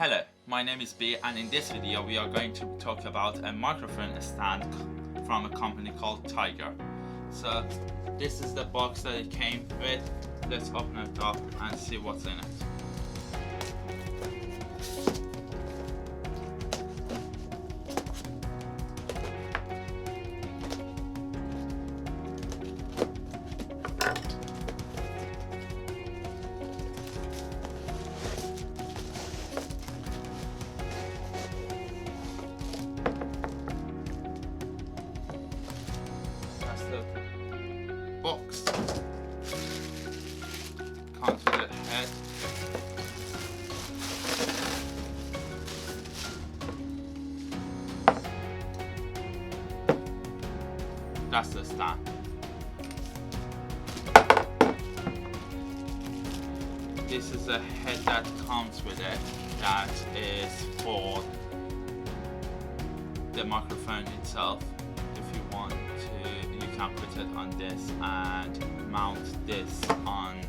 Hello, my name is B, and in this video we are going to talk about a microphone stand from a company called Tiger. So this is the box that it came with. Let's open it up and see what's in it. Box comes with a head, that's the stand. This is a head that comes with it that is for the microphone itself. If you want to, you can put it on this and mount this on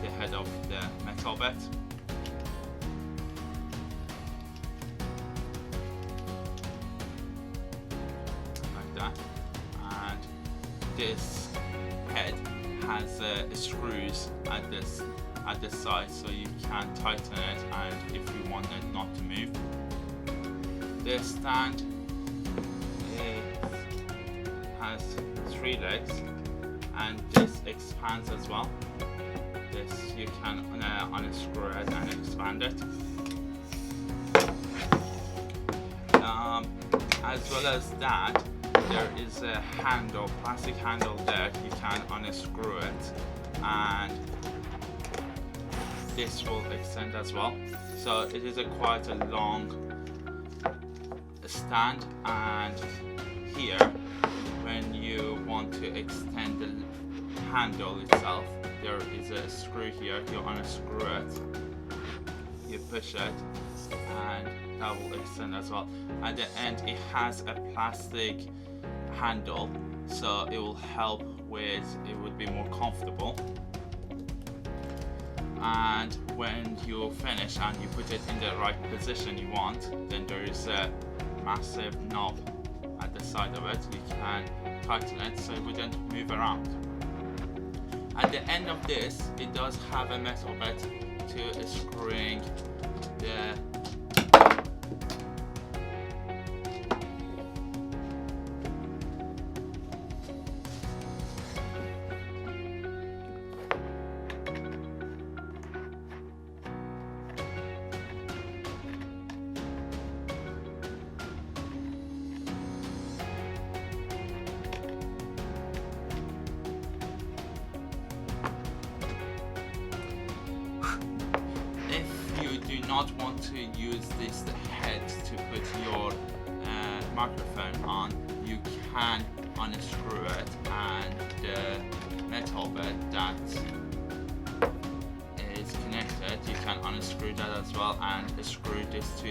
the head of the metal bed. Like that. And this head has screws at the side, so you can tighten it and if you want it not to move. The stand has 3 legs and this expands as well. This you can unscrew it and expand it. As well as that, there is a handle, plastic handle there. You can unscrew it and this will extend as well. So it is quite a long stand, and here when you want to extend the handle itself, there is a screw here. You unscrew it, you push it, and that will extend as well. At the end it has a plastic handle, so it will help with, it would be more comfortable. And when you finish and you put it in the right position you want, then there is a massive knob at the side of it. You can tighten it so it wouldn't move around. At the end of this, it does have a metal bit to screwing the do not want to use this head to put your microphone on, you can unscrew it, and the metal bed that is connected, you can unscrew that as well and screw this to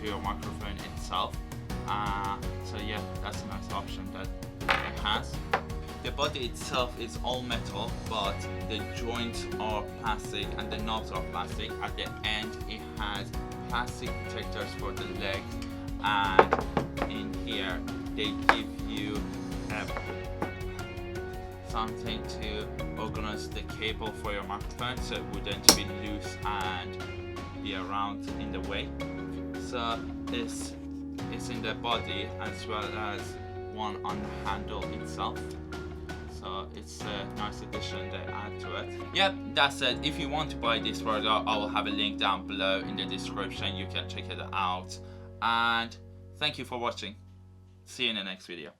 your microphone itself. So yeah, that's a nice option that it has. The body itself is all metal, but the joints are plastic and the knobs are plastic. At the end it has plastic protectors for the legs, and in here they give you something to organize the cable for your microphone so it wouldn't be loose and be around in the way. So this is in the body as well as one on the handle itself. So it's a nice addition they add to it. Yep, that's it. If you want to buy this product, I will have a link down below in the description. You can check it out. And thank you for watching. See you in the next video.